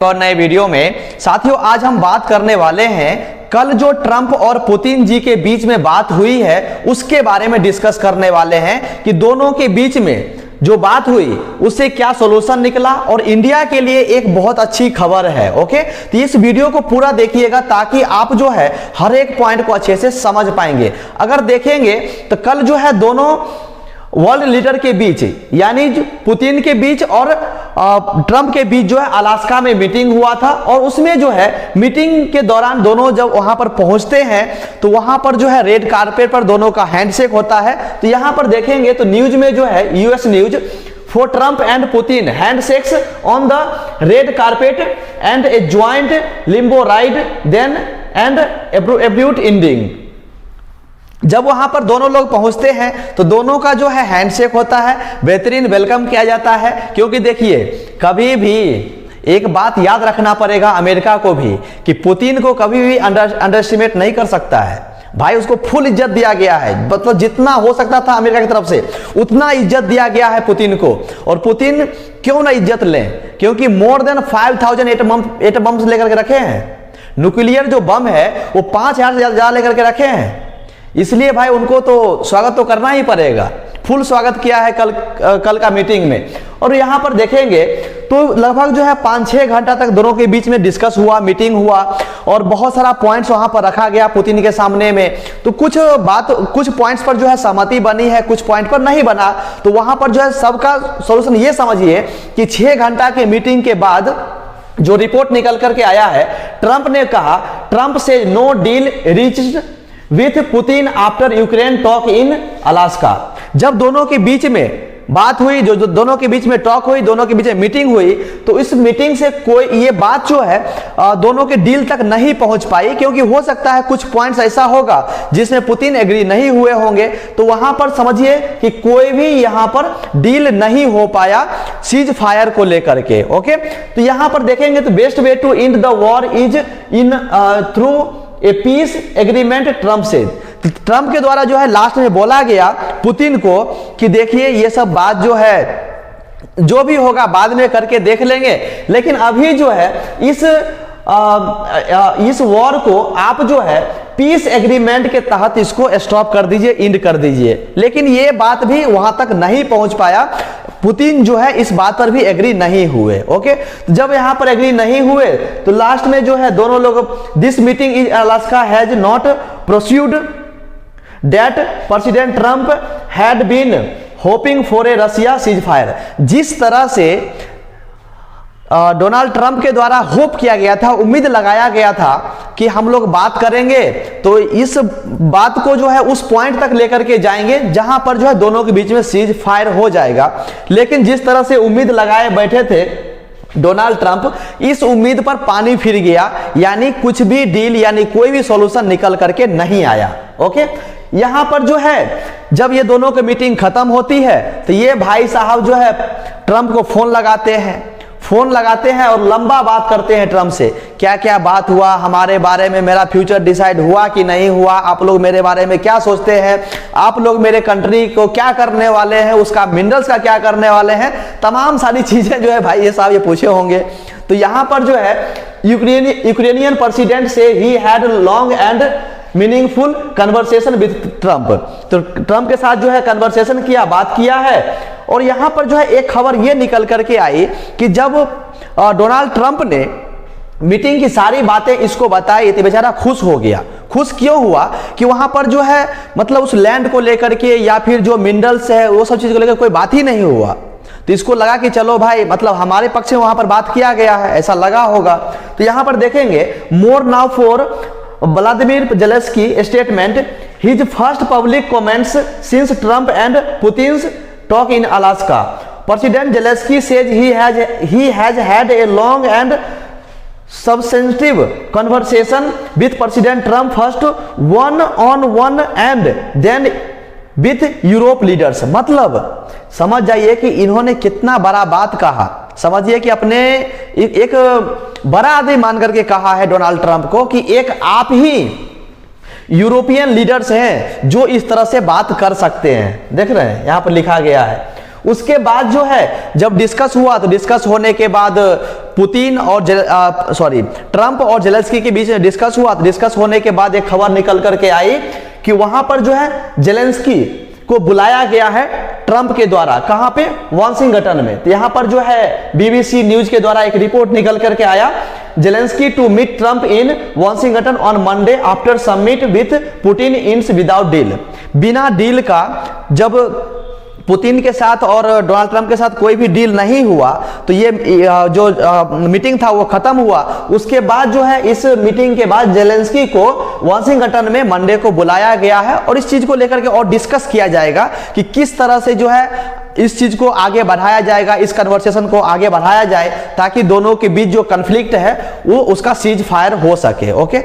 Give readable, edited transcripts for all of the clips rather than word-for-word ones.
और नए वीडियो में साथियों आज हम बात करने वाले हैं कल जो ट्रंप और पुतिन जी के बीच में बात हुई है उसके बारे में डिस्कस करने वाले हैं कि दोनों के बीच में जो बात हुई उससे क्या सॉल्यूशन निकला और इंडिया के लिए एक बहुत अच्छी खबर है। ओके, तो इस वीडियो को पूरा देखिएगा ताकि आप जो है हर एक पॉइंट को अच्छे से समझ पाएंगे। अगर देखेंगे तो कल जो है दोनों वर्ल्ड लीडर के बीच यानी पुतिन के बीच और ट्रंप के बीच जो है अलास्का में मीटिंग हुआ था और उसमें जो है मीटिंग के दौरान दोनों जब वहां पर पहुंचते हैं तो वहां पर जो है रेड कारपेट पर दोनों का हैंडशेक होता है। तो यहां पर देखेंगे तो न्यूज में जो है US news for Trump and Putin handshakes on the red carpet and a joint limbo ride then and abrupt ending. जब वहां पर दोनों लोग पहुंचते हैं तो दोनों का जो है हैंडशेक होता है, बेहतरीन वेलकम किया जाता है। क्योंकि देखिए कभी भी एक बात याद रखना पड़ेगा अमेरिका को भी कि पुतिन को कभी भी अंडरएस्टिमेट नहीं कर सकता है भाई। उसको फुल इज्जत दिया गया है, मतलब जितना हो सकता था अमेरिका की तरफ से उतना इज्जत दिया गया है पुतिन को। और पुतिन क्यों ना इज्जत लें, क्योंकि मोर देन 5000 एटम बम्स लेकर के रखे हैं। न्यूक्लियर जो बम है वो 5000 से ज्यादा लेकर के रखे हैं, इसलिए भाई उनको तो स्वागत तो करना ही पड़ेगा। फुल स्वागत किया है कल का मीटिंग में। और यहां पर देखेंगे तो लगभग जो है 5-6 घंटा तक दोनों के बीच में डिस्कस हुआ, मीटिंग हुआ और बहुत सारा पॉइंट्स वहां पर रखा गया पुतिन के सामने में। तो कुछ पॉइंट्स पर जो है सहमति बनी है, कुछ पॉइंट पर नहीं बना। तो वहां पर जो है सबका सॉल्यूशन ये समझिए कि 6 घंटा के मीटिंग के बाद जो रिपोर्ट निकल करके आया है, ट्रंप ने कहा ट्रंप से no deal reached with Putin after Ukraine talk in Alaska. जब दोनों के बीच में बात हुई, जो दोनों के बीच में टॉक हुई, दोनों के बीच में मीटिंग हुई, तो इस मीटिंग से कोई ये बात जो है दोनों के डील तक नहीं पहुंच पाई। क्योंकि हो सकता है कुछ पॉइंट्स ऐसा होगा जिसमें पुतिन एग्री नहीं हुए होंगे। तो वहां पर समझिए कि कोई भी यहां पर डील नहीं हो पाया सीज फायर को लेकर के। ओके, तो यहां पर देखेंगे तो best way to end the war is in through a peace agreement Trump से। ट्रंप के द्वारा जो है लास्ट में बोला गया पुतिन को कि देखिए ये सब बात जो है जो भी होगा बाद में करके देख लेंगे, लेकिन अभी जो है इस वॉर को आप जो है पीस एग्रीमेंट के तहत इसको स्टॉप कर दीजिए, इंड कर दीजिए। लेकिन ये बात भी वहां तक नहीं पहुंच पाया। पुतिन जो है इस बात पर भी एग्री नहीं हुए। ओके, तो जब यहां पर एग्री नहीं हुए तो लास्ट में जो है दोनों लोग this meeting in Alaska has not proceed that President Trump had been hoping for a Russia ceasefire. जिस तरह से डोनाल्ड ट्रंप के द्वारा होप किया गया था, उम्मीद लगाया गया था कि हम लोग बात करेंगे तो इस बात को जो है उस पॉइंट तक लेकर के जाएंगे जहां पर जो है दोनों के बीच में सीज फायर हो जाएगा। लेकिन जिस तरह से उम्मीद लगाए बैठे थे डोनाल्ड ट्रंप, इस उम्मीद पर पानी फिर गया, यानी कुछ भी डील यानी कोई भी सॉल्यूशन निकल करके नहीं आया। ओके, यहां पर जो है जब ये दोनों की मीटिंग खत्म होती है तो ये भाई साहब जो है ट्रंप को फोन लगाते हैं और लंबा बात करते हैं ट्रंप से। क्या क्या बात हुआ, हमारे बारे में मेरा फ्यूचर डिसाइड हुआ कि नहीं हुआ, आप लोग मेरे बारे में क्या सोचते हैं, आप लोग मेरे कंट्री को क्या करने वाले हैं, उसका मिनरल्स का क्या करने वाले हैं, तमाम सारी चीजें जो है भाई ये साहब ये पूछे होंगे। तो यहां पर जो है यूक्रेनियन प्रेसिडेंट से he had long and meaningful conversation with Trump. तो ट्रंप के साथ जो है कन्वर्सेशन किया, बात किया है। और यहां पर जो है एक खबर ये निकल करके आई कि जब डोनाल्ड ट्रंप ने मीटिंग की सारी बातें इसको बताई तो बेचारा खुश हो गया। खुश क्यों हुआ कि वहां पर जो है मतलब उस लैंड को लेकर के या फिर जो मिनरल्स है वो सब चीज को लेकर कोई बात ही नहीं हुआ। तो इसको लगा कि चलो भाई मतलब हमारे पक्ष में वहां पर बात किया गया है, ऐसा लगा होगा। तो यहां पर देखेंगे more now for Vladimir Zelensky statement his first public comments since Trump and Putin's talk in Alaska. President Zelensky says he has had a long and substantive conversation with President Trump, first one-on-one and then with Europe leaders। मतलब समझ जाइए कि इन्होंने कितना बड़ा बात कहा। समझिए कि अपने एक बड़ा आदमी मान करके कहा है डोनाल्ड ट्रंप को कि एक आप ही यूरोपियन लीडर्स हैं जो इस तरह से बात कर सकते हैं। देख रहे हैं यहां पर लिखा गया है उसके बाद जो है जब डिस्कस हुआ तो डिस्कस होने के बाद पुतिन और ट्रंप और जेलेंस्की के बीच में डिस्कस हुआ। तो डिस्कस होने के बाद एक खबर निकल करके आई कि वहां पर जो है जेलेंस्की को बुलाया गया है ट्रंप के द्वारा। कहां पे? वाशिंगटन में। तो यहां पर जो है बीबीसी न्यूज के द्वारा एक रिपोर्ट निकल करके आया, Zelensky to meet Trump in Washington on Monday after summit with Putin ends without deal. बिना डील का जब पुतिन के साथ और डोनाल्ड ट्रंप के साथ कोई भी डील नहीं हुआ तो ये जो मीटिंग था वो खत्म हुआ। उसके बाद जो है इस मीटिंग के बाद जेलेंस्की को वाशिंगटन में मंडे को बुलाया गया है और इस चीज को लेकर के और डिस्कस किया जाएगा कि किस तरह से जो है इस चीज को आगे बढ़ाया जाएगा, इस कन्वर्सेशन को आगे बढ़ाया जाए ताकि दोनों के बीच जो कन्फ्लिक्ट है वो उसका सीज फायर हो सके। ओके,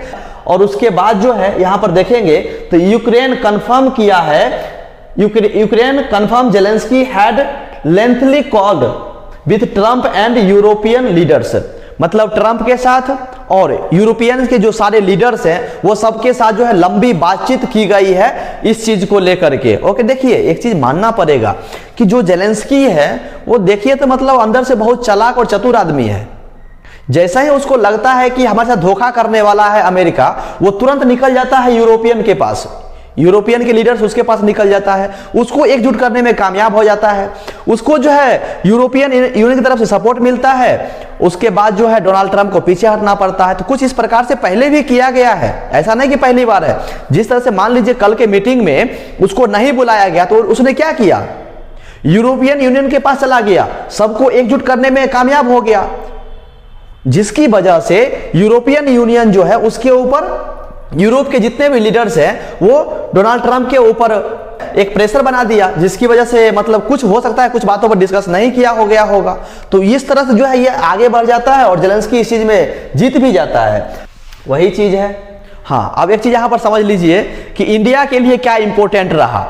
और उसके बाद जो है यहां पर देखेंगे तो यूक्रेन कंफर्म किया है, Ukraine confirm Zelensky had lengthy called with Trump and European leaders. मतलब ट्रंप के साथ और यूरोपियन के जो सारे लीडर्स हैं वो सबके साथ जो है लंबी बातचीत की गई है इस चीज को लेकर के। ओके, देखिए एक चीज मानना पड़ेगा कि जो जेलेंस्की है वो देखिए तो मतलब अंदर से बहुत चालाक और चतुर आदमी है। जैसा ही उसको लगता है कि हमारे साथ धोखा करने वाला है अमेरिका, वो तुरंत निकल जाता है यूरोपियन के पास, यूरोपियन के लीडर्स उसके पास निकल जाता है, उसको एकजुट करने में कामयाब हो जाता है, उसको जो है यूरोपियन यूनियन की तरफ से सपोर्ट मिलता है। उसके बाद जो है डोनाल्ड ट्रंप को पीछे हटना पड़ता है। तो कुछ इस प्रकार से पहले भी किया गया है, ऐसा नहीं कि पहली बार है। जिस तरह से मान लीजिए कल के मीटिंग में उसको नहीं बुलाया गया तो उसने क्या किया, यूरोपियन यूनियन के पास चला गया, सबको एकजुट करने में कामयाब हो गया, जिसकी वजह से यूरोपियन यूनियन जो है उसके ऊपर यूरोप के जितने भी लीडर्स हैं वो डोनाल्ड ट्रंप के ऊपर एक प्रेशर बना दिया, जिसकी वजह से मतलब कुछ हो सकता है कुछ बातों पर डिस्कस नहीं किया हो गया होगा। तो इस तरह से जो है ये आगे बढ़ जाता है और जेलेंस्की इस चीज में जीत भी जाता है। वही चीज है। हाँ, अब एक चीज यहां पर समझ लीजिए कि इंडिया के लिए क्या इंपॉर्टेंट रहा।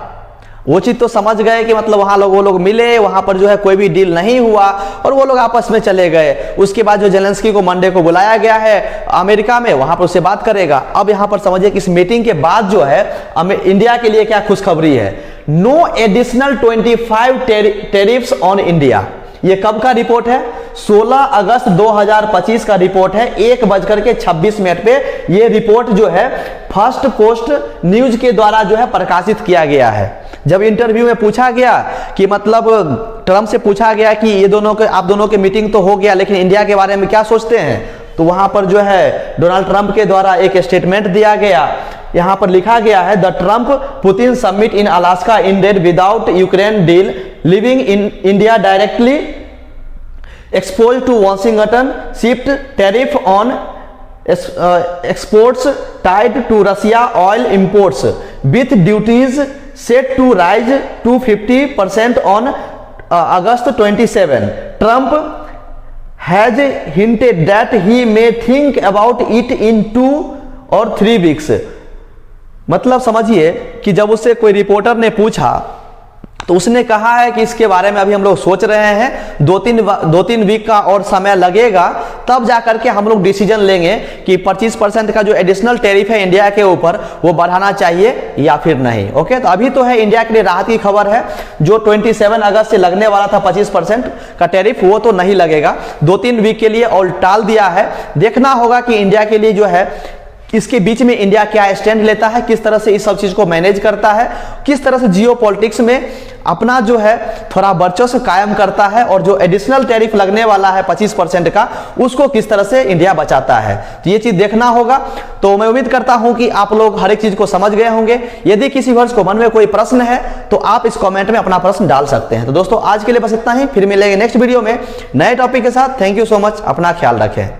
वो चीज तो समझ गए कि मतलब वहां वो लोग मिले, वहां पर जो है कोई भी डील नहीं हुआ और वो लोग आपस में चले गए। उसके बाद जो जेलेंस्की को मंडे को बुलाया गया है अमेरिका में, वहां पर उससे बात करेगा। अब यहां पर समझिए कि इस मीटिंग के बाद जो है इंडिया के लिए क्या खुशखबरी है, no additional 25 tariffs on India. ये कब का रिपोर्ट है? 16 अगस्त 2025 का रिपोर्ट है। 1:26 पे ये रिपोर्ट जो है फर्स्ट पोस्ट न्यूज के द्वारा जो है प्रकाशित किया गया है। जब इंटरव्यू में पूछा गया कि मतलब ट्रंप से पूछा गया कि ये दोनों के आप दोनों के मीटिंग तो हो गया लेकिन इंडिया के बारे में क्या सोचते हैं, तो वहां पर जो है डोनाल्ड ट्रंप के द्वारा एक स्टेटमेंट दिया गया। यहां पर लिखा गया है, the Trump Putin summit in Alaska ended without Ukraine deal, living in India directly exposed to Washington shift tariff on exports tied to Russia oil imports with duties set to rise to 50% on August 27. Trump has hinted that he may think about it in 2 or 3 weeks. मतलब समझिए कि जब उससे कोई reporter ने पूछा तो उसने कहा है कि इसके बारे में अभी हम लोग सोच रहे हैं, 2-3 वीक का और समय लगेगा, तब जाकर के हम लोग डिसीजन लेंगे कि 25% का जो एडिशनल टैरिफ है इंडिया के ऊपर वो बढ़ाना चाहिए या फिर नहीं। ओके, तो अभी तो है इंडिया के लिए राहत की खबर है। जो 27 अगस्त से लगने वाला था 25% का टैरिफ वो तो नहीं लगेगा, 2-3 वीक के लिए और टाल दिया है। देखना होगा कि इंडिया के लिए जो है इसके बीच में इंडिया क्या स्टैंड लेता है, किस तरह से इस सब चीज को मैनेज करता है, किस तरह से जियो पॉलिटिक्स में अपना जो है थोड़ा वर्चस्व कायम करता है और जो एडिशनल टैरिफ लगने वाला है 25% का उसको किस तरह से इंडिया बचाता है। तो ये चीज देखना होगा। तो मैं उम्मीद करता हूं कि आप लोग हर एक चीज को समझ गए होंगे। यदि किसी वर्ष को मन में कोई प्रश्न है तो आप इस कमेंट में अपना प्रश्न डाल सकते हैं। तो दोस्तों आज के लिए बस इतना ही, फिर मिलेंगे नेक्स्ट वीडियो में नए टॉपिक के साथ। थैंक यू सो मच, अपना ख्याल रखें।